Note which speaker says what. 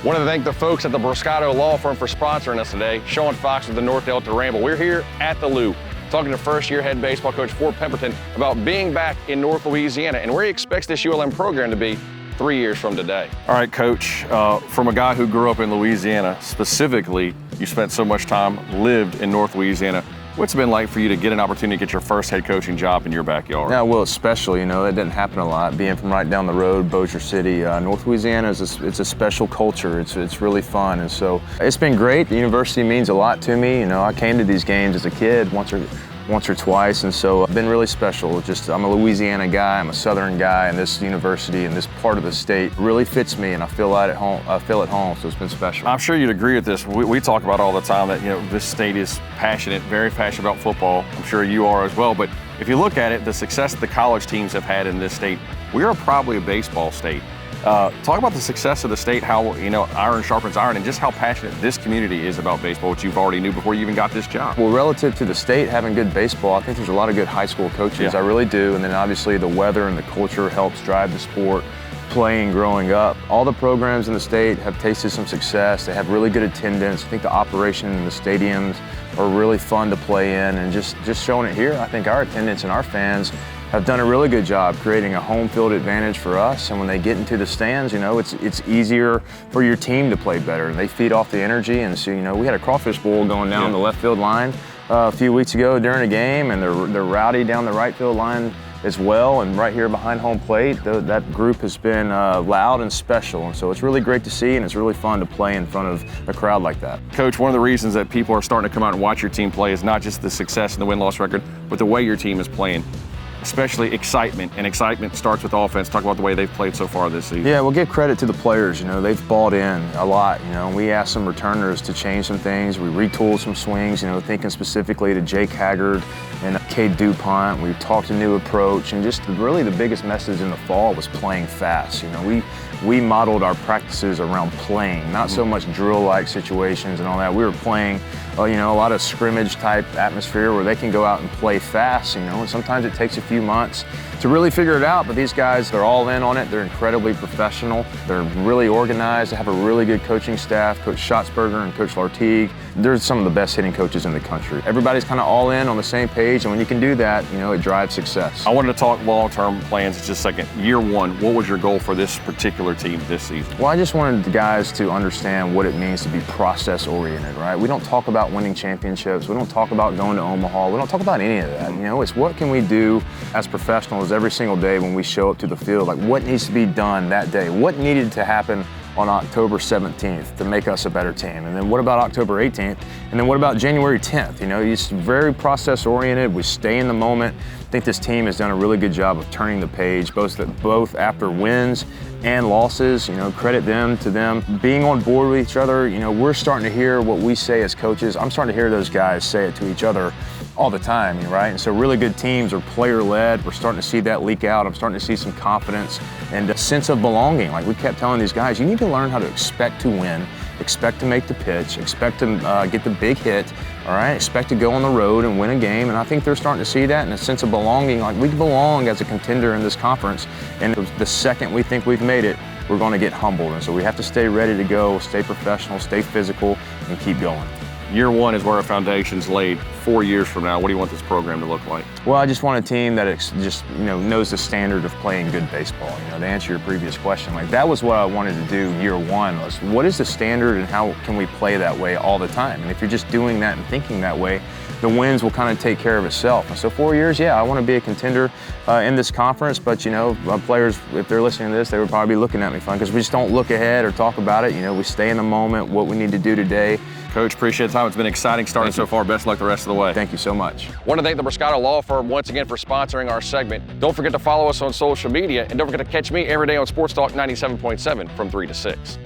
Speaker 1: Want to thank the folks at the Broscato Law Firm for sponsoring us today. Sean Fox with the North Delta Ramble. We're here at the Lou, talking to first-year head baseball coach Ford Pemberton about being back in North Louisiana and where he expects this ULM program to be 3 years from today. All right, Coach, from a guy who grew up in Louisiana, specifically, you spent so much time, lived in North Louisiana. What's it been like for you to get an opportunity to get your first head coaching job in your backyard?
Speaker 2: Yeah, well, it's special, you know, that doesn't happen a lot. Being from right down the road, Bossier City, North Louisiana, it's a special culture. It's really fun, and so it's been great. The university means a lot to me. You know, I came to these games as a kid once or twice, and so it's been really special. I'm a Louisiana guy, I'm a Southern guy, and this university and this part of the state really fits me, and I feel at home, so it's been special.
Speaker 1: I'm sure you'd agree with this. We talk about all the time that, you know, this state is passionate, very passionate about football. I'm sure you are as well, but if you look at it, the success that the college teams have had in this state, we are probably a baseball state. Talk about the success of the state, how, you know, iron sharpens iron, and just how passionate this community is about baseball, which you've already knew before you even got this job.
Speaker 2: Well, relative to the state having good baseball, I think there's a lot of good high school coaches.
Speaker 1: Yeah.
Speaker 2: I really do. And then obviously the weather and the culture helps drive the sport. Playing growing up, all the programs in the state have tasted some success. They have really good attendance. I think the operation in the stadiums are really fun to play in, and just showing it here, I think our attendance and our fans have done a really good job creating a home field advantage for us. And when they get into the stands, you know, it's easier for your team to play better. They feed off the energy, and so, you know, we had a crawfish bowl going down the left field line a few weeks ago during a game, and they're rowdy down the right field line as well, and right here behind home plate, that group has been loud and special, and so it's really great to see, and it's really fun to play in front of a crowd like that.
Speaker 1: Coach, one of the reasons that people are starting to come out and watch your team play is not just the success and the win-loss record, but the way your team is playing, especially excitement, and excitement starts with offense. Talk about the way they've played so far this season.
Speaker 2: Yeah, we'll give credit to the players. You know, they've bought in a lot. You know, we asked some returners to change some things. We retooled some swings, you know, thinking specifically to Jake Haggard and Cade DuPont. We talked a new approach, and just really the biggest message in the fall was playing fast. You know, we modeled our practices around playing, not so much drill-like situations and all that. We were playing, you know, a lot of scrimmage-type atmosphere where they can go out and play fast, you know, and sometimes it takes a few months to really figure it out, but these guys, they're all in on it. They're incredibly professional. They're really organized. They have a really good coaching staff, Coach Schatzberger and Coach Lartigue. They're some of the best hitting coaches in the country. Everybody's kind of all in on the same page, and when you can do that, you know, it drives success.
Speaker 1: I wanted to talk long-term plans in just a second. Year one, what was your goal for this particular team this season?
Speaker 2: Well, I just wanted the guys to understand what it means to be process-oriented, right? We don't talk about winning championships. We don't talk about going to Omaha. We don't talk about any of that. You know, it's what can we do as professionals every single day when we show up to the field? Like, what needs to be done that day? What needed to happen on October 17th to make us a better team? And then what about October 18th? And then what about January 10th? You know, it's very process-oriented. We stay in the moment. I think this team has done a really good job of turning the page, both after wins and losses. You know, credit them to them being on board with each other. You know, we're starting to hear what we say as coaches. I'm starting to hear those guys say it to each other all the time, right? And so really good teams are player-led. We're starting to see that leak out. I'm starting to see some confidence and a sense of belonging. Like we kept telling these guys, you need to learn how to expect to win, expect to make the pitch, expect to get the big hit, all right? Expect to go on the road and win a game. And I think they're starting to see that and a sense of belonging. Like we belong as a contender in this conference. And the second we think we've made it, we're going to get humbled. And so we have to stay ready to go, stay professional, stay physical, and keep going.
Speaker 1: Year one is where our foundation's laid. 4 years from now, what do you want this program to look like?
Speaker 2: Well, I just want a team that just, you know, knows the standard of playing good baseball. You know, to answer your previous question, like that was what I wanted to do year one, was what is the standard and how can we play that way all the time? And if you're just doing that and thinking that way, the wins will kind of take care of itself. And so 4 years, yeah, I want to be a contender in this conference, but you know, players, if they're listening to this, they would probably be looking at me funny because we just don't look ahead or talk about it. You know, we stay in the moment, what we need to do today.
Speaker 1: Coach, appreciate the time. It's been exciting starting so far. Best of luck the rest of the way.
Speaker 2: Thank you so much.
Speaker 1: Want to thank the Broscato Law Firm once again for sponsoring our segment. Don't forget to follow us on social media, and don't forget to catch me every day on Sports Talk 97.7 from 3 to 6.